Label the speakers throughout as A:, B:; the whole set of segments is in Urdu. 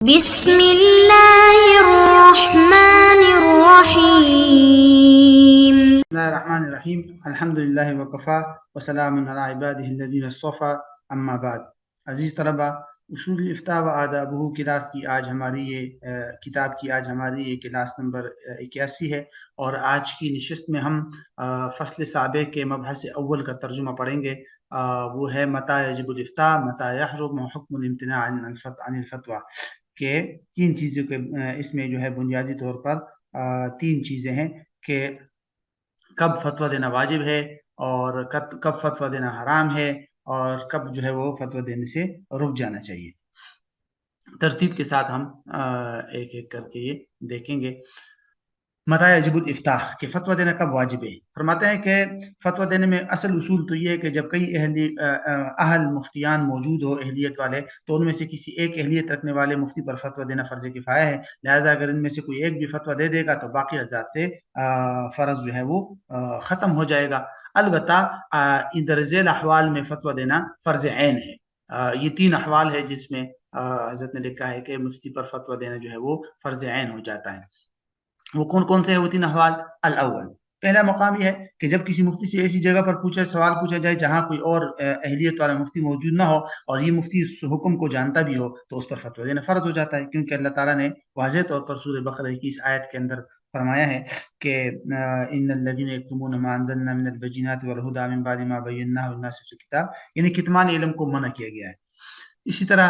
A: بسم الله الرحمن الرحيم.
B: بسم الله الرحمن الرحیم الحمد للہ وکفا وسلام علی عباده الذین اصطفى اما بعد. عزیز طلبہ، اصول افتاء و آدابہ کلاس کی آج ہماری یہ کتاب کی آج ہماری یہ کلاس نمبر 81 ہے، اور آج کی نشست میں ہم فصل سابق کے مبحث اول کا ترجمہ پڑھیں گے. وہ ہے متى یجب الافتاء متى يحرم حکم الامتناع عن الفتوى، کہ تین چیزوں کے اس میں جو ہے بنیادی طور پر تین چیزیں ہیں کہ کب فتویٰ دینا واجب ہے، اور کب فتویٰ دینا حرام ہے، اور کب جو ہے وہ فتویٰ دینے سے رک جانا چاہیے. ترتیب کے ساتھ ہم ایک ایک کر کے یہ دیکھیں گے. متى یجب الافتاء، کہ فتویٰ دینا کب واجب ہے. فرماتے ہیں کہ فتویٰ دینے میں اصل اصول تو یہ ہے کہ جب کئی اہل مفتیان موجود ہو، اہلیت والے، تو ان میں سے کسی ایک اہلیت رکھنے والے مفتی پر فتویٰ دینا فرض کفایہ ہے. لہٰذا اگر ان میں سے کوئی ایک بھی فتویٰ دے دے گا تو باقی حضرات سے فرض جو ہے وہ ختم ہو جائے گا. البتہ درج ذیل احوال میں فتویٰ دینا فرض عین ہے. یہ تین احوال ہے جس میں حضرت نے لکھا ہے کہ مفتی پر فتویٰ دینا جو ہے وہ فرض عین ہو جاتا ہے. وہ کون کون سے ہیں وہ تین احوال؟ الاول، پہلا مقام یہ ہے کہ جب کسی مفتی سے ایسی جگہ پر سوال پوچھا جائے جہاں کوئی اور اہلیت والا مفتی موجود نہ ہو، اور یہ مفتی اس حکم کو جانتا بھی ہو، تو اس پر فتویٰ دینا فرض ہو جاتا ہے، کیونکہ اللہ تعالیٰ نے واضح طور پر سورہ بقرہ کی اس آیت کے اندر فرمایا ہے کہ ان الذین یکتمون ما انزلنا من البینات والہدی من بعد ما بیناہ للناس فی الکتاب، یعنی کتمان علم کو منع کیا گیا ہے. اسی طرح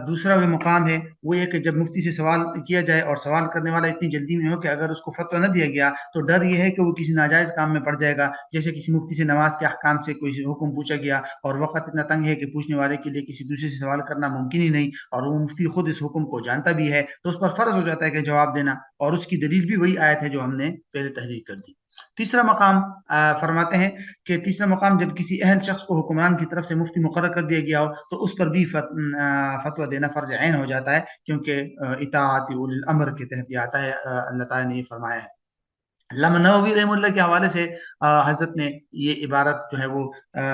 B: دوسرا وہ مقام ہے وہ یہ کہ جب مفتی سے سوال کیا جائے اور سوال کرنے والا اتنی جلدی میں ہو کہ اگر اس کو فتویٰ نہ دیا گیا تو ڈر یہ ہے کہ وہ کسی ناجائز کام میں پڑ جائے گا. جیسے کسی مفتی سے نماز کے احکام سے کوئی حکم پوچھا گیا اور وقت اتنا تنگ ہے کہ پوچھنے والے کے لیے کسی دوسرے سے سوال کرنا ممکن ہی نہیں، اور وہ مفتی خود اس حکم کو جانتا بھی ہے، تو اس پر فرض ہو جاتا ہے کہ جواب دینا، اور اس کی دلیل بھی وہی آیت ہے جو ہم نے پہلے تحریر کر دی. تیسرا مقام فرماتے ہیں کہ تیسرا مقام جب کسی اہل شخص کو حکمران کی طرف سے مفتی مقرر کر دیا گیا ہو تو اس پر بھی فتویٰ دینا فرض عین ہو جاتا ہے، کیونکہ اطاعت اولی الامر کے تحت یہ آتا ہے. اللہ تعالیٰ نے یہ فرمایا ہے. علامہ نووی رحمہ اللہ کے حوالے سے حضرت نے یہ عبارت جو ہے وہ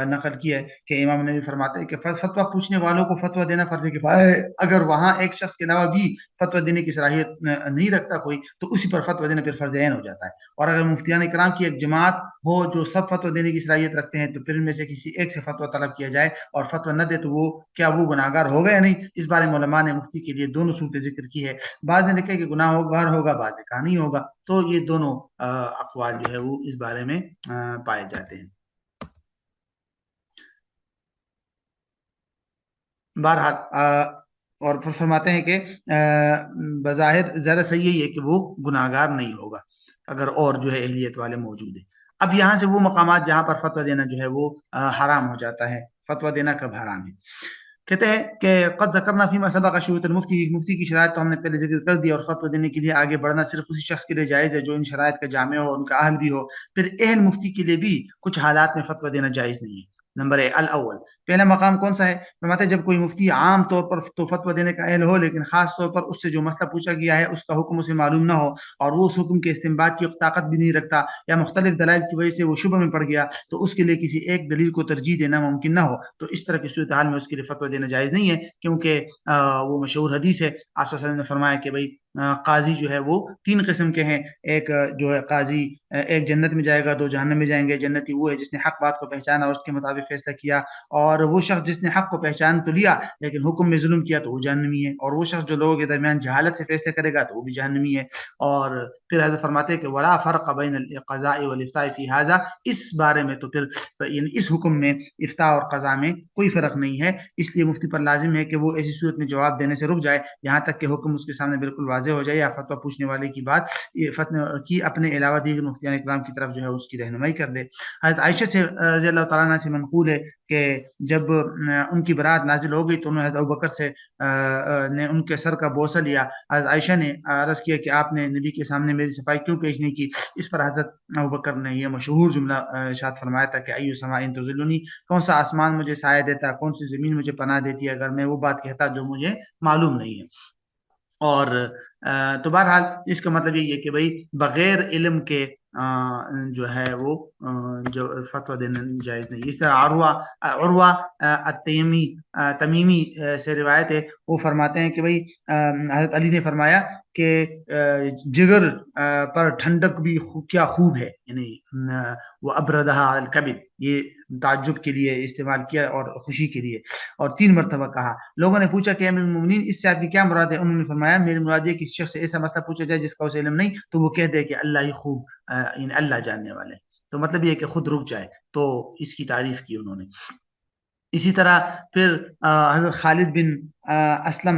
B: نقل کی ہے کہ امام نووی فرماتے ہیں کہ فتویٰ پوچھنے والوں کو فتویٰ دینا فرض کفایہ ہے. اگر وہاں ایک شخص کے علاوہ بھی فتویٰ دینے کی صلاحیت نہیں رکھتا کوئی، تو اسی پر فتویٰ دینا پھر فرض عین ہو جاتا ہے. اور اگر مفتیان کرام کی ایک جماعت ہو جو سب فتویٰ دینے کی صلاحیت رکھتے ہیں، تو پھر ان میں سے کسی ایک سے فتویٰ طلب کیا جائے اور فتویٰ نہ دے تو وہ گناہگار ہوگا یا نہیں؟ اس بارے میں علماء نے مفتی کے لیے دونوں صورتیں ذکر کی ہے. بعض نے لکھا ہے کہ گناہگار ہوگا، بعض نے کہا نہیں ہوگا. تو یہ دونوں اقوال جو ہے وہ اس بارے میں پائے جاتے ہیں. بہرحال اور پھر فرماتے ہیں کہ بظاہر زیادہ صحیح یہی ہے کہ وہ گناہگار نہیں ہوگا اگر اور جو ہے اہلیت والے موجود ہیں. اب یہاں سے وہ مقامات جہاں پر فتویٰ دینا جو ہے وہ حرام ہو جاتا ہے. فتویٰ دینا کب حرام ہے؟ کہتے ہیں کہ قد ذکرنا فیما سبق شروط مفتی کی شرائط تو ہم نے پہلے ذکر کر دیا، اور فتویٰ دینے کے لیے آگے بڑھنا صرف اسی شخص کے لیے جائز ہے جو ان شرائط کا جامع ہو اور ان کا اہل بھی ہو. پھر اہل مفتی کے لیے بھی کچھ حالات میں فتویٰ دینا جائز نہیں ہے. نمبر الاول، پہلا مقام کون سا ہے؟ فرماتے ہیں جب کوئی مفتی عام طور پر تو فتویٰ دینے کا اہل ہو، لیکن خاص طور پر اس سے جو مسئلہ پوچھا گیا ہے اس کا حکم اسے معلوم نہ ہو، اور وہ اس حکم کے استنباط کی طاقت بھی نہیں رکھتا، یا مختلف دلائل کی وجہ سے وہ شبہ میں پڑ گیا، تو اس کے لیے کسی ایک دلیل کو ترجیح دینا ممکن نہ ہو. تو اس طرح کی صورتحال میں اس کے لیے فتویٰ دینا جائز نہیں ہے، کیونکہ وہ مشہور حدیث ہے. آپ صلی اللہ علیہ وسلم نے فرمایا کہ بھائی قاضی جو ہے وہ تین قسم کے ہیں. ایک جو ہے قاضی ایک جنت میں جائے گا، دو جہنم میں جائیں گے. جنتی وہ ہے جس نے حق بات کو پہچانا اور اس کے مطابق فیصلہ کیا، اور وہ شخص جس نے حق کو پہچان تو لیا لیکن حکم میں ظلم کیا تو وہ جہنمی ہے. اور وہ شخص جو لوگوں کے درمیان جہالت سے فیصلہ کرے گا تو وہ بھی جہنمی ہے. اور پھر حضرت فرماتے ہیں کہ ولا فرق بین القضاء والافتاء فی ھذا، اس بارے میں تو پھر یعنی اس حکم میں افتاء اور قضاء میں کوئی فرق نہیں ہے. اس لیے مفتی پر لازم ہے کہ وہ ایسی صورت میں جواب دینے سے رک جائے یہاں تک کہ حکم اس کے سامنے بالکل واضح ہو جائے، یا فتویٰ پوچھنے والے کی بات کی اپنے علاوہ دیگر مفتیان اکرام کی طرف جو ہے اس کی رہنمائی کر دے. حضرت عائشہ سے رضی اللہ تعالیٰ عنہ سے منقول ہے کہ جب ان کی برات نازل ہو گئی تو انہوں نے حضرت ابوبکر سے نے ان کے سر کا بوسہ لیا. حضرت عائشہ نے عرض کیا کہ آپ نے نبی کے سامنے میری صفائی کیوں پیش نہیں کی؟ اس پر حضرت ابوبکر نے یہ مشہور جملہ ارشاد فرمایا تھا کہ ایو سماء تظلنی، کون سا آسمان مجھے سایہ دیتا، کون سی زمین مجھے پناہ دیتی اگر میں وہ بات کہتا جو مجھے معلوم نہیں ہے. اور تو بہرحال اس کا مطلب یہ ہے کہ بھائی بغیر علم کے جو ہے وہ جو فتویٰ دینا جائز نہیں. اس طرح عروہ تمیمی سے روایت ہے، وہ فرماتے ہیں کہ بھائی حضرت علی نے فرمایا کہ جگر پر ٹھنڈک بھی کیا خوب ہے، یعنی وہ ابردہا علی الکبد، یہ تعجب کے لیے استعمال کیا اور خوشی کے لیے، اور 3 مرتبہ کہا. لوگوں نے پوچھا کہ امیر المومنین اس سے آپ کی کیا مراد ہے؟ انہوں نے فرمایا میری مراد یہ کہ کسی شخص سے ایسا مسئلہ پوچھا جائے جس کا اسے علم نہیں تو وہ کہہ دے کہ اللہ ہی خوب، یعنی اللہ جاننے والے. تو مطلب یہ کہ خود رک جائے. تو اس کی تعریف کی انہوں نے. اسی طرح پھر حضرت خالد بن اسلم،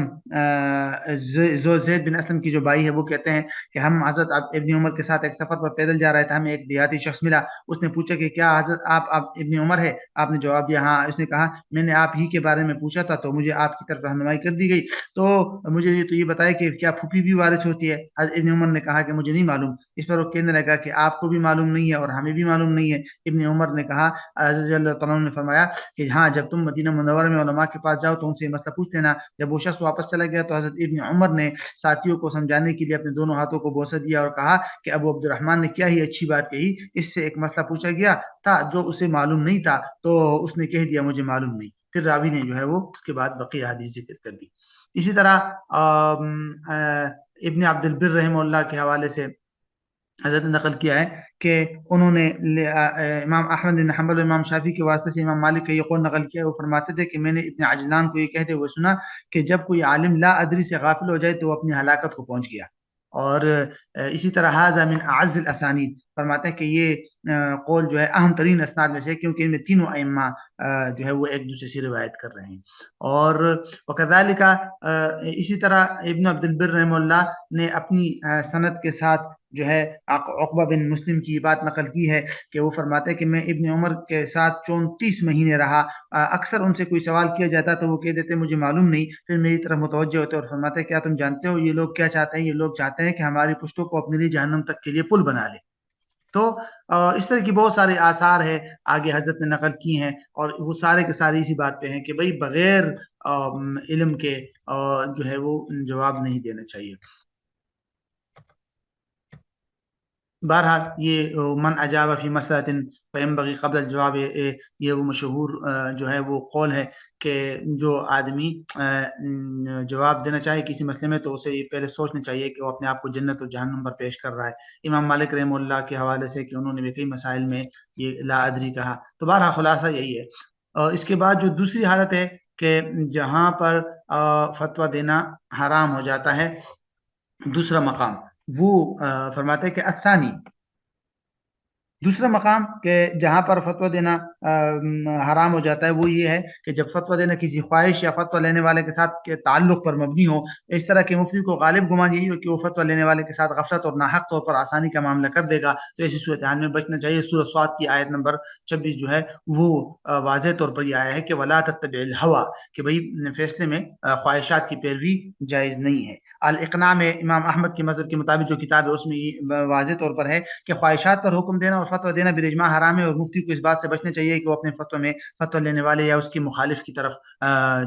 B: زید بن اسلم کی جو بھائی ہے، وہ کہتے ہیں کہ ہم حضرت ابن عمر کے ساتھ ایک سفر پر پیدل جا رہے تھے. ہمیں ایک دیہاتی شخص ملا. اس نے پوچھا کہ کیا حضرت آپ ابن عمر ہے؟ آپ نے جواب دیا ہاں. اس نے کہا میں نے آپ ہی کے بارے میں پوچھا تھا تو مجھے آپ کی طرف رہنمائی کر دی گئی. تو مجھے یہ بتائے کہ کیا پھوپھی بھی وارث ہوتی ہے؟ حضرت ابن عمر نے کہا کہ مجھے نہیں معلوم. اس پر وہ کہنے لگا کہ آپ کو بھی معلوم نہیں ہے اور ہمیں بھی معلوم نہیں ہے. ابن عمر نے کہا، حضرت اللہ تعالیٰ نے فرمایا کہ ہاں جب تم مدینہ منورہ میں علماء کے پاس جاؤ تو ان سے یہ مسئلہ پوچھ لینا. جب وہ شخص واپس چلا گیا تو حضرت ابن عمر نے ساتھیوں کو سمجھانے کے لیے اپنے دونوں ہاتھوں کو بوسہ دیا اور کہا کہ ابو عبد الرحمن نے کیا ہی اچھی بات کہی. اس سے ایک مسئلہ پوچھا گیا تھا جو اسے معلوم نہیں تھا تو اس نے کہہ دیا مجھے معلوم نہیں. پھر راوی نے جو ہے وہ اس کے بعد بقیہ حدیث ذکر کر دی. اسی طرح ابن عبد البر رحمہ اللہ کے حوالے سے حضرت نے نقل کیا ہے کہ انہوں نے امام احمد بن حنبل اور امام شافعی کے واسطے سے امام مالک کا یہ قول نقل کیا. وہ فرماتے تھے کہ میں نے ابن عجلان کو یہ کہتے ہوئے سنا کہ جب کوئی عالم لا ادری سے غافل ہو جائے تو وہ اپنی ہلاکت کو پہنچ گیا. اور اسی طرح ھذا من اعز الاسانید، فرماتے ہیں کہ یہ قول جو ہے اہم ترین اسناد میں سے، کیونکہ ان میں تینوں ائمہ جو ہے وہ ایک دوسرے سے روایت کر رہے ہیں. اور وکذالک اسی طرح ابن عبد البر رحمہ اللہ نے اپنی سند کے ساتھ جو ہے عقبہ بن مسلم کی بات نقل کی ہے کہ وہ فرماتے ہیں کہ میں ابن عمر کے ساتھ 34 مہینے رہا. اکثر ان سے کوئی سوال کیا جاتا تو وہ کہہ دیتے مجھے معلوم نہیں. پھر میری طرف متوجہ ہوتے اور فرماتے ہیں کیا تم جانتے ہو یہ لوگ کیا چاہتے ہیں؟ یہ لوگ چاہتے ہیں کہ ہماری پشتوں کو اپنے لیے جہنم تک کے لیے پل بنا لے. تو اس طرح کی بہت سارے آثار ہے آگے حضرت نے نقل کی ہیں، اور وہ سارے کے سارے اسی بات پہ ہیں کہ بھئی بغیر علم کے جو ہے وہ جواب نہیں دینا چاہیے. بہرحال یہ من اجاب فی مسئلۃ فینبغی قبل الجواب، یہ وہ مشہور جو ہے وہ قول ہے کہ جو آدمی جواب دینا چاہے کسی مسئلے میں تو اسے یہ پہلے سوچنا چاہیے کہ وہ اپنے آپ کو جنت و جہنم پر پیش کر رہا ہے. امام مالک رحمہ اللہ کے حوالے سے کہ انہوں نے بھی کئی مسائل میں یہ لا ادری کہا. تو بہرحال خلاصہ یہی ہے. اس کے بعد جو دوسری حالت ہے کہ جہاں پر فتویٰ دینا حرام ہو جاتا ہے، دوسرا مقام وہ فرماتے ہیں کہ الثانی، دوسرا مقام کہ جہاں پر فتویٰ دینا حرام ہو جاتا ہے وہ یہ ہے کہ جب فتویٰ دینا کسی خواہش یا فتویٰ لینے والے کے ساتھ کے تعلق پر مبنی ہو. اس طرح کے مفتی کو غالب گمان یہی ہو کہ وہ فتویٰ لینے والے کے ساتھ غفلت اور ناحق طور پر آسانی کا معاملہ کر دے گا. تو ایسی صورتحال میں بچنا چاہیے. سورہ صاد کی آیت نمبر 26 جو ہے وہ واضح طور پر یہ آیا ہے کہ ولا تتبع الہویٰ، کہ بھئی فیصلے میں خواہشات کی پیروی جائز نہیں ہے. الاقناع میں امام احمد کے مذہب کے مطابق جو کتاب ہے اس میں یہ واضح طور پر ہے کہ خواہشات پر حکم دینا اور فتویٰ دینا بالاجماع حرام ہے، اور مفتی کو اس بات سے بچنا چاہیے کہ وہ اپنے فتویٰ میں فتویٰ لینے والے یا اس کے مخالف کی طرف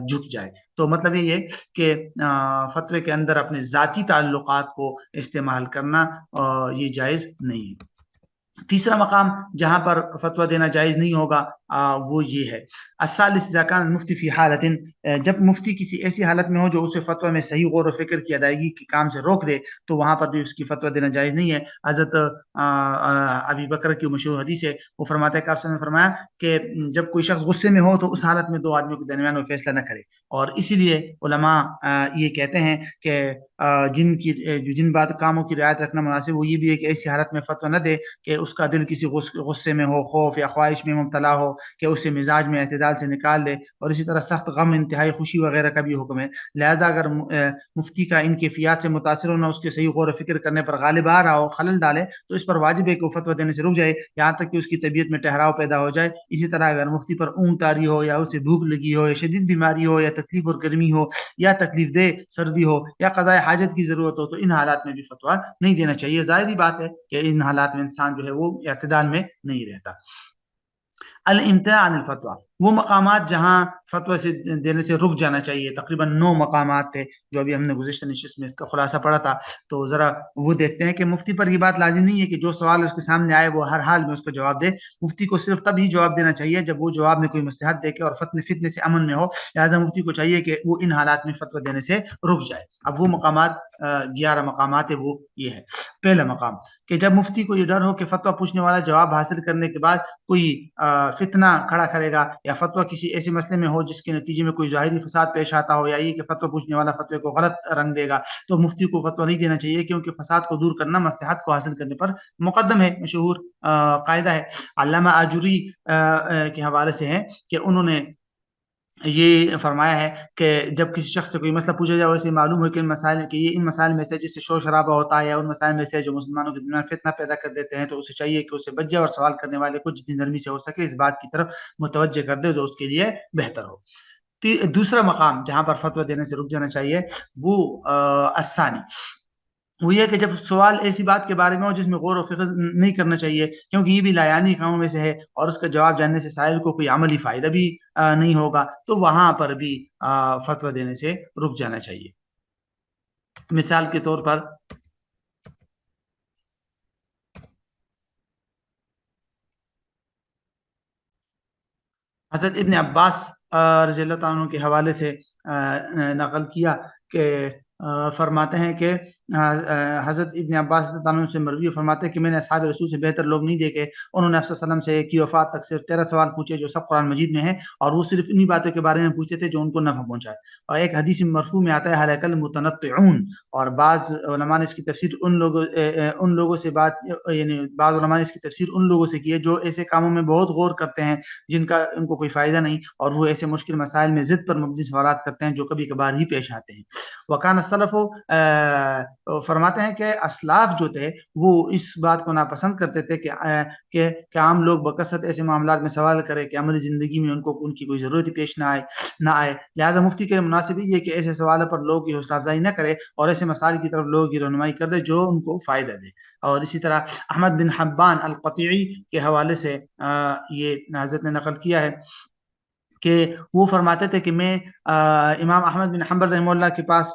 B: جھک جائے. تو مطلب یہ ہے کہ فتوے کے اندر اپنے ذاتی تعلقات کو استعمال کرنا یہ جائز نہیں ہے. تیسرا مقام جہاں پر فتویٰ دینا جائز نہیں ہوگا وہ یہ ہے الثالث اذا كان المفتی فی حالت، جب مفتی کسی ایسی حالت میں ہو جو اسے فتویٰ میں صحیح غور و فکر کی ادائیگی کے کام سے روک دے تو وہاں پر بھی اس کی فتویٰ دینا جائز نہیں ہے. حضرت ابی بکر کی مشہور حدیث ہے، وہ فرماتا ہے کہ آپ نے فرمایا کہ جب کوئی شخص غصے میں ہو تو اس حالت میں دو آدمیوں کے درمیان وہ فیصلہ نہ کرے. اور اسی لیے علماء یہ کہتے ہیں کہ جن بات کاموں کی رعایت رکھنا مناسب وہ یہ بھی ہے کہ ایسی حالت میں فتویٰ نہ دے کہ اس کا دل کسی غصے میں ہو، خوف یا خواہش میں مبتلا ہو کہ اسے مزاج میں اعتدال سے نکال دے. اور اسی طرح سخت غم، انتہائی خوشی وغیرہ کا بھی حکم ہے. لہذا اگر مفتی کا ان کیفیات سے متاثر ہونا اس کے صحیح غور و فکر کرنے پر غالب آ رہا ہو، خلل ڈالے، تو اس پر واجب ہے کہ وہ فتویٰ دینے سے رک جائے یہاں تک کہ اس کی طبیعت میں ٹھہراؤ پیدا ہو جائے. اسی طرح اگر مفتی پر اونگ طاری ہو یا اسے بھوک لگی ہو یا شدید بیماری ہو یا تکلیف اور گرمی ہو یا تکلیف دہ سردی ہو یا قضاء حاجت کی ضرورت ہو تو ان حالات میں بھی فتویٰ نہیں دینا چاہیے. ظاہری بات ہے کہ ان حالات میں انسان جو ہے وہ اعتدال میں نہیں رہتا. الامتناع عن الفتویٰ، وہ مقامات جہاں فتویٰ سے دینے سے رک جانا چاہیے، تقریباً 9 مقامات تھے جو ابھی ہم نے گزشتہ نشست میں اس کا خلاصہ پڑھا تھا. تو ذرا وہ دیکھتے ہیں کہ مفتی پر یہ بات لازم نہیں ہے کہ جو سوال اس کے سامنے آئے وہ ہر حال میں اس کو جواب دے. مفتی کو صرف تب ہی جواب دینا چاہیے جب وہ جواب میں کوئی مصلحت دیکھے اور فتنے سے امن میں ہو. لہٰذا مفتی کو چاہیے کہ وہ ان حالات میں فتویٰ دینے سے رک جائے. اب وہ مقامات 11 مقامات ہے، وہ یہ ہے. پہلا مقام کہ جب مفتی کو یہ ڈر ہو کہ فتویٰ پوچھنے والا جواب حاصل کرنے کے بعد کوئی فتنہ کھڑا کرے گا یا فتویٰ کسی ایسے مسئلے میں ہو جس کے نتیجے میں کوئی ظاہری فساد پیش آتا ہو، یا یہ کہ فتویٰ پوچھنے والا فتوے کو غلط رنگ دے گا، تو مفتی کو فتویٰ نہیں دینا چاہیے، کیونکہ فساد کو دور کرنا مصلحت کو حاصل کرنے پر مقدم ہے. مشہور قاعدہ ہے. علامہ آجوری کے حوالے سے ہے کہ انہوں نے یہ فرمایا ہے کہ جب کسی شخص سے کوئی مسئلہ پوچھا جائے، ویسے معلوم ہو کہ ان مسائل میں سے جس سے شور شرابہ ہوتا ہے، یا ان مسائل میں سے جو مسلمانوں کے درمیان فتنہ پیدا کر دیتے ہیں، تو اسے چاہیے کہ اسے بچ جائے اور سوال کرنے والے کو جتنی نرمی سے ہو سکے اس بات کی طرف متوجہ کر دے جو اس کے لیے بہتر ہو. دوسرا مقام جہاں پر فتویٰ دینے سے رک جانا چاہیے وہ الثانی، وہ یہ کہ جب سوال ایسی بات کے بارے میں ہو جس میں غور و فکر نہیں کرنا چاہیے، کیونکہ یہ بھی لایانی کاموں میں سے ہے اور اس کا جواب جاننے سے سائل کو کوئی عملی فائدہ بھی نہیں ہوگا، تو وہاں پر بھی فتویٰ دینے سے رک جانا چاہیے. مثال کے طور پر حضرت ابن عباس رضی اللہ تعالیٰ عنہ کے حوالے سے نقل کیا کہ فرماتے ہیں کہ حضرت ابن عباس رضی اللہ عنہ سے مروی فرماتے ہیں کہ میں نے اصحاب رسول سے بہتر لوگ نہیں دیکھے. انہوں نے صلی اللہ علیہ وسلم سے کی وفات تک صرف 13 سوال پوچھے جو سب قرآن مجید میں ہیں، اور وہ صرف انہی باتوں کے بارے میں پوچھتے تھے جو ان کو نفع پہنچائے. اور ایک حدیث مرفوع میں آتا ہے ہلاک المتنطعون، اور بعض علماء نے اس کی تفسیر ان لوگوں سے یعنی بعض علماء نے اس کی تفسیر ان لوگوں سے کی ہے جو ایسے کاموں میں بہت غور کرتے ہیں جن کا ان کو کوئی فائدہ نہیں، اور وہ ایسے مشکل مسائل میں ضد پر مبنی سوالات کرتے ہیں جو کبھی کبھار ہی پیش آتے ہیں. وکان السلف فرماتے ہیں کہ اسلاف جو تھے وہ اس بات کو ناپسند کرتے تھے کہ عام لوگ بکثرت ایسے معاملات میں سوال کرے کہ عملی زندگی میں ان کی کوئی ضرورت پیش نہ آئے. لہٰذا مفتی کے مناسب یہ کہ ایسے سوالوں پر لوگوں کی حوصلہ افزائی نہ کرے اور ایسے مسائل کی طرف لوگوں کی رہنمائی کر دے جو ان کو فائدہ دے. اور اسی طرح احمد بن حبان القطعی کے حوالے سے یہ حضرت نے نقل کیا ہے کہ وہ فرماتے تھے کہ میں امام احمد بن حنبل رحمہ اللہ کے پاس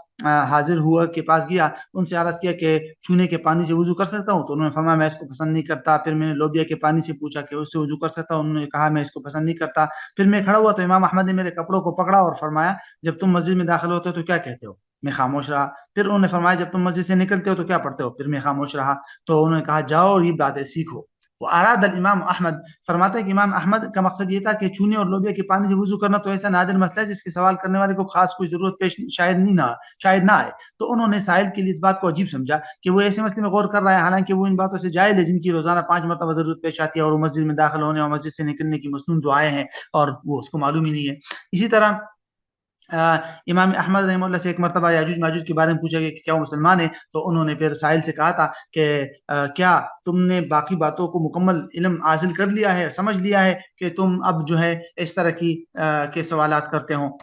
B: حاضر ہوا، کے پاس گیا، ان سے عرض کیا کہ چونے کے پانی سے وضو کر سکتا ہوں؟ تو انہوں نے فرمایا میں اس کو پسند نہیں کرتا. پھر میں نے لوبیا کے پانی سے پوچھا کہ اس سے وضو کر سکتا ہوں؟ انہوں نے کہا میں اس کو پسند نہیں کرتا. پھر میں کھڑا ہوا تو امام احمد نے میرے کپڑوں کو پکڑا اور فرمایا جب تم مسجد میں داخل ہوتے ہو تو کیا کہتے ہو؟ میں خاموش رہا. پھر انہوں نے فرمایا جب تم مسجد سے نکلتے ہو تو کیا پڑھتے ہو؟ پھر میں خاموش رہا. تو انہوں نے کہا جاؤ اور یہ باتیں سیکھو. وہ اراد الامام احمد، فرماتے ہیں کہ امام احمد کا مقصد یہ تھا کہ چونے اور لوبیا کے پانی سے وضو کرنا تو ایسا نادر مسئلہ ہے جس کے سوال کرنے والے کو خاص کوئی ضرورت پیش شاید نہ آئے. تو انہوں نے سائل کے لیے اس بات کو عجیب سمجھا کہ وہ ایسے مسئلے میں غور کر رہا ہے، حالانکہ وہ ان باتوں سے جاہل ہے جن کی روزانہ 5 مرتبہ ضرورت پیش آتی ہے، اور وہ مسجد میں داخل ہونے اور مسجد سے نکلنے کی مسنون دعائیں ہیں اور وہ اس کو معلوم ہی نہیں ہے. اسی طرح امام احمد رحمہ اللہ سے ایک مرتبہ یاجوج ماجوج کے بارے میں پوچھا گیا کہ کیا وہ مسلمان ہیں؟ تو انہوں نے پھر سائل سے کہا تھا کہ کیا تم نے باقی باتوں کو مکمل علم حاصل کر لیا ہے، سمجھ لیا ہے کہ تم اب جو ہے اس طرح کے سوالات کرتے ہوں؟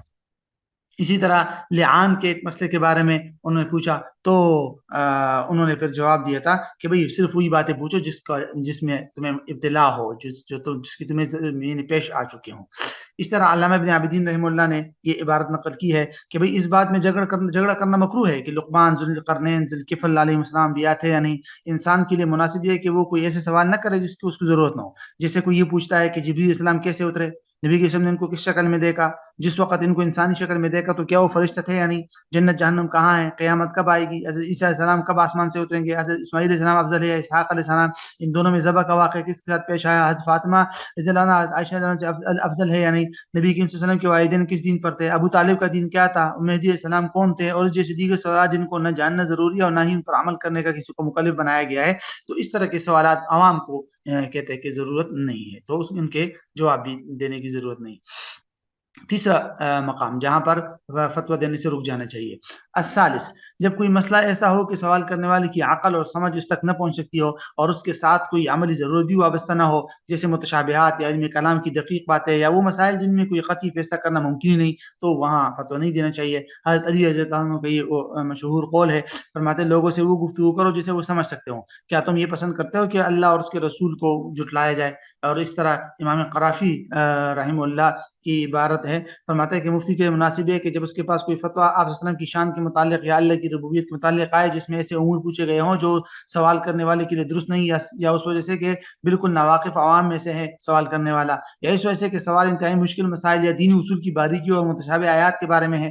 B: اسی طرح لعان کے ایک مسئلے کے بارے میں انہوں نے پوچھا تو انہوں نے پھر جواب دیا تھا کہ بھئی صرف وہی باتیں پوچھو جس میں تمہیں ابتلا ہو، جس کی تمہیں پیش آ چکے ہوں. اس طرح علامہ ابن عابدین رحمہ اللہ نے یہ عبارت نقل کی ہے کہ بھئی اس بات میں جھگڑا کرنا مکروہ ہے کہ لقمان، ذوالقرنین، ذوالکفل علیہ السلام انبیاء تھے یا نہیں. انسان کے لیے مناسب یہ ہے کہ وہ کوئی ایسے سوال نہ کرے جس کی اس کو ضرورت نہ ہو. جیسے کوئی یہ پوچھتا ہے کہ جبریل علیہ السلام کیسے اترے، نبی کے نے ان کو کس شکل میں دیکھا، جس وقت ان کو انسانی شکل میں دیکھا تو کیا وہ فرشتہ تھے یا نہیں، جنت جہنم کہاں ہے، قیامت کب آئے گی، حضرت عیسیٰ علیہ السلام کب آسمان سے اتریں گے، حضرت اسماعیل علیہ السلام افضل ہے یا اسحاق علیہ السلام، ان دونوں میں ذبح کا واقعہ کس کے ساتھ پیش آیا، حضرت فاطمہ رضی اللہ عنہا عائشہ رضی اللہ عنہا سے افضل ہے یا نہیں، نبی کریم صلی اللہ علیہ وسلم کے والدین کس دین پر تھے، ابو طالب کا دین کیا تھا، مہدی علیہ السلام کون تھے، اور جیسے دیگر سوالات جن کو نہ جاننا ضروری ہے اور نہ ہی ان پر عمل کرنے کا کسی کو مکلف بنایا گیا ہے. تو اس طرح کے سوالات عوام کو کہتے ہیں کہ ضرورت نہیں ہے، تو ان کے جواب بھی دینے کی ضرورت نہیں. تیسرا مقام جہاں پر فتویٰ دینے سے رک جانا چاہیے الثالث، جب کوئی مسئلہ ایسا ہو کہ سوال کرنے والے کی عقل اور سمجھ اس تک نہ پہنچ سکتی ہو اور اس کے ساتھ کوئی عملی ضرورت بھی وابستہ نہ ہو، جیسے متشابہات یا علم کلام کی دقیق باتیں یا وہ مسائل جن میں کوئی قطعی فیصلہ کرنا ممکن ہی نہیں، تو وہاں فتویٰ نہیں دینا چاہیے. حضرت علی رضی اللہ عنہ کا یہ مشہور قول ہے، فرماتے ہیں لوگوں سے وہ گفتگو کرو جسے وہ سمجھ سکتے ہوں. کیا تم یہ پسند کرتے ہو کہ اللہ اور اس کے رسول کو جھٹلایا جائے، اور اس طرح امام قرافی رحمہ اللہ کی عبارت ہے، فرماتا ہے کہ مفتی کے مناسب ہے کہ جب اس کے پاس کوئی فتویٰ آپ صلی اللہ علیہ وسلم کی شان کے متعلق یا اللہ کی ربوبیت کے متعلق آئے جس میں ایسے امور پوچھے گئے ہوں جو سوال کرنے والے کے لیے درست نہیں، یا اس وجہ سے کہ بالکل ناواقف عوام میں سے ہے سوال کرنے والا، یا اس وجہ سے کہ سوال انتہائی مشکل مسائل یا دینی اصول کی باریکیوں اور متشابہ آیات کے بارے میں ہے،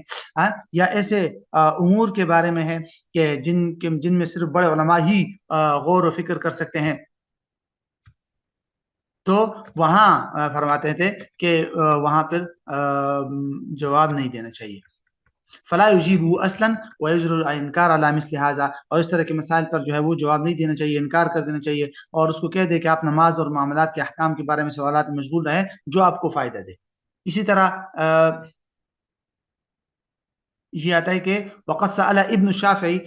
B: یا ایسے امور کے بارے میں ہے کہ جن میں صرف بڑے علماء ہی غور و فکر کر سکتے ہیں، تو وہاں فرماتے تھے کہ وہاں پھر جواب نہیں دینا چاہیے. فلا یجیبو اصلا ویجر الانکار علی مثل هذا، اور اس طرح کے مسائل پر جو ہے وہ جواب نہیں دینا چاہیے، انکار کر دینا چاہیے، اور اس کو کہہ دے کہ آپ نماز اور معاملات کے احکام کے بارے میں سوالات میں مشغول رہیں جو آپ کو فائدہ دے. اسی طرح یہ آتا ہے کہ وقت سأل ابن الشافعی،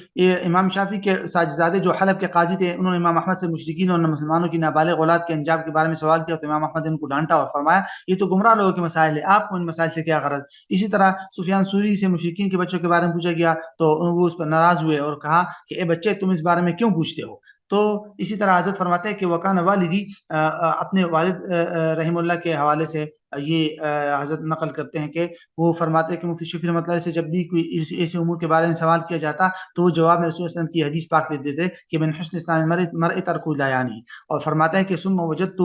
B: امام شافعی کے ساجزادے جو حلب کے قاضی تھے، انہوں نے امام احمد سے مشرکین اور مسلمانوں کی نابالغ اولاد کے انجام کے بارے میں سوال کیا، تو امام احمد نے ان کو ڈانٹا اور فرمایا یہ تو گمراہ لوگوں کے مسائل ہے، آپ کو ان مسائل سے کیا غرض. اسی طرح سفیان ثوری سے مشرکین کے بچوں کے بارے میں پوچھا گیا تو وہ اس پر ناراض ہوئے اور کہا کہ اے بچے تم اس بارے میں کیوں پوچھتے ہو. تو اسی طرح حضرت فرماتے ہیں کہ وکان والدی، اپنے والد رحم اللہ کے حوالے سے یہ حضرت نقل کرتے ہیں کہ وہ فرماتے ہیں کہ مفتی شفیع رحمۃ اللہ سے جب بھی کوئی ایسے امور کے بارے میں سوال کیا جاتا تو وہ جواب میں رسول اللہ علیہ وسلم کی حدیث پاک دیتے تھے کہ من حسن اسلام المرء ترک لا یعنی، اور فرماتا ہے کہ ثم وجدت،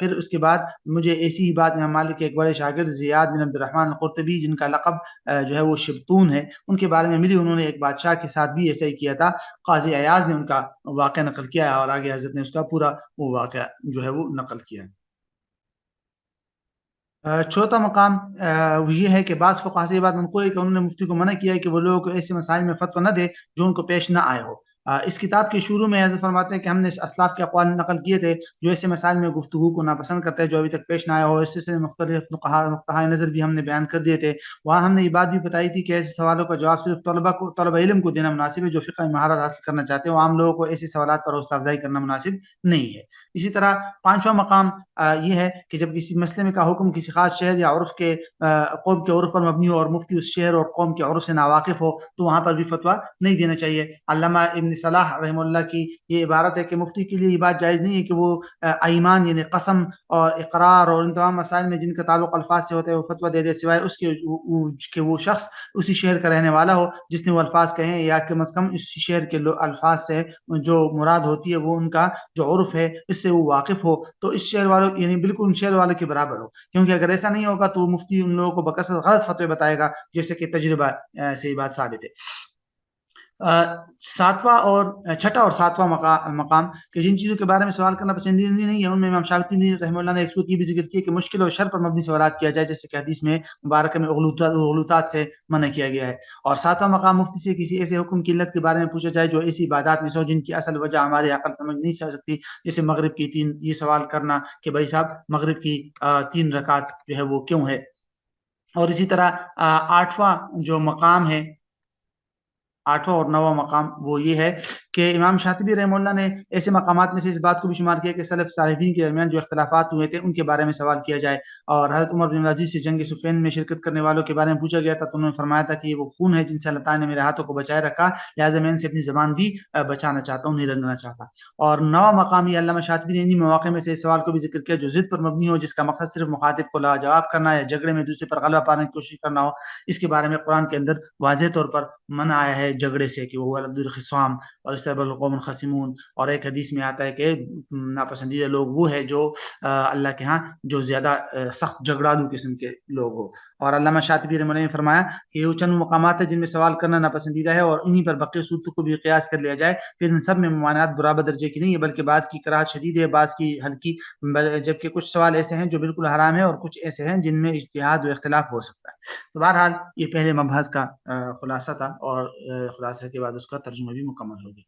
B: پھر اس کے بعد مجھے ایسی ہی بات امام مالک کے ایک بڑے شاگرد زیاد بن عبد الرحمن القرطبی جن کا لقب جو ہے وہ شبتون ہے، ان کے بارے میں ملی، انہوں نے ایک بادشاہ کے ساتھ بھی ایسا ہی کیا تھا. قاضی ایاز نے ان کا واقعہ نقل کیا ہے اور آگے حضرت نے اس کا پورا وہ واقعہ جو ہے وہ نقل کیا ہے. چوتھا مقام یہ ہے کہ بعض فقہا سے یہ بات منقول ہے کہ انہوں نے مفتی کو منع کیا ہے کہ وہ لوگوں کو ایسے مسائل میں فتویٰ نہ دے جو ان کو پیش نہ آئے ہو. اس کتاب کے شروع میں حضرت فرماتے ہیں کہ ہم نے اسلاف کے اقوال نقل کیے تھے جو ایسے مسائل میں گفتگو کو ناپسند کرتے ہیں جو ابھی تک پیش نہ آئے ہو. اس سے مختلف نقطۂ نظر بھی ہم نے بیان کر دیے تھے. وہاں ہم نے یہ بات بھی بتائی تھی کہ ایسے سوالوں کا جواب صرف طلبہ علم کو دینا مناسب ہے جو فقہ مہارت حاصل کرنا چاہتے ہیں، عام لوگوں کو ایسے سوالات پر حوصلہ افزائی کرنا مناسب نہیں ہے. اسی طرح پانچواں مقام یہ ہے کہ جب کسی مسئلے میں کا حکم کسی خاص شہر یا عرف کے قوم کے عرف پر مبنی ہو اور مفتی اس شہر اور قوم کے عرف سے ناواقف ہو تو وہاں پر بھی فتویٰ نہیں دینا چاہیے. علامہ ابن صلاح رحمہ اللہ کی یہ عبارت ہے کہ مفتی کے لیے یہ بات جائز نہیں ہے کہ وہ ایمان یعنی قسم اور اقرار اور ان تمام مسائل میں جن کا تعلق الفاظ سے ہوتا ہے وہ فتویٰ دے دے، سوائے اس کے کہ وہ شخص اسی شہر کا رہنے والا ہو جس نے وہ الفاظ کہیں، یا کم از کم اس شہر کے الفاظ سے جو مراد ہوتی ہے وہ ان کا جو عرف ہے اس سے وہ واقف ہو، تو اس شہر والوں یعنی بالکل ان شہر والوں کے برابر ہو. کیونکہ اگر ایسا نہیں ہوگا تو مفتی ان لوگوں کو بکثرت غلط فتوے بتائے گا، جیسے کہ تجربہ سے یہ بات ثابت ہے. چھٹا اور ساتواں مقام کہ جن چیزوں کے بارے میں سوال کرنا پسندیدہ نہیں ہے ان میں امام شافعی رحمہ اللہ نے ایک صورت یہ بھی ذکر کی کہ مشکل اور شر پر مبنی سوالات کیا جائے، جیسے کہ حدیث میں مبارکہ میں غلوطات سے منع کیا گیا ہے. اور ساتواں مقام مفتی سے کسی ایسے حکم کی علت کے بارے میں پوچھا جائے جو ایسی عبادات میں سے ہو جن کی اصل وجہ ہماری عقل سمجھ نہیں سکتی، جیسے مغرب کی یہ سوال کرنا کہ بھائی صاحب مغرب کی 3 رکعت جو ہے وہ کیوں ہے. اور اسی طرح آٹھواں جو مقام ہے، آٹھواں اور نواں مقام وہ یہ ہے کہ امام شاطبی رحمہ اللہ نے ایسے مقامات میں سے اس بات کو بھی شمار کیا کہ سلف صالحین کے درمیان جو اختلافات ہوئے تھے ان کے بارے میں سوال کیا جائے. اور حضرت عمر بن عزیز سے جنگ صفین میں شرکت کرنے والوں کے بارے میں پوچھا گیا تھا تو انہوں نے فرمایا تھا کہ یہ وہ خون ہے جن سے اللہ تعالیٰ نے میرے ہاتھوں کو بچائے رکھا، لہٰذا میں ان سے اپنی زبان بھی بچانا چاہتا ہوں، نہیں رنگنا چاہتا. اور نواں مقام یہ علامہ شاطبی نے انہی مواقع میں سے اس سوال کو بھی ذکر کیا جو ضد پر مبنی ہو، جس کا مقصد صرف مخاطب کو لاجواب کرنا یا جھگڑے میں دوسرے پر غلبہ پانے کی کوشش کرنا ہو. اس کے بارے میں قرآن کے اندر واضح طور پر منع آیا ہے جھگڑے سے کہ وہ الخصام اور اس طرح القوم الخصمون. اور ایک حدیث میں آتا ہے کہ ناپسندیدہ لوگ وہ ہے جو اللہ کے ہاں جو زیادہ سخت جھگڑالو قسم کے لوگ ہو. اور علامہ شاطبی رحمہ اللہ نے فرمایا کہ یہ چند مقامات ہیں جن میں سوال کرنا ناپسندیدہ ہے اور انہی پر بقیہ صورتوں کو بھی قیاس کر لیا جائے، پھر ان سب میں ممانعت برابر درجے کی نہیں ہے بلکہ بعض کی کراہت شدید ہے، بعض کی ہلکی، جبکہ کچھ سوال ایسے ہیں جو بالکل حرام ہے اور کچھ ایسے ہیں جن میں اجتہاد و اختلاف ہو سکتا ہے. تو بہرحال یہ پہلے مبحث کا خلاصہ تھا اور خلاصہ کے بعد اس کا ترجمہ بھی مکمل ہو گیا.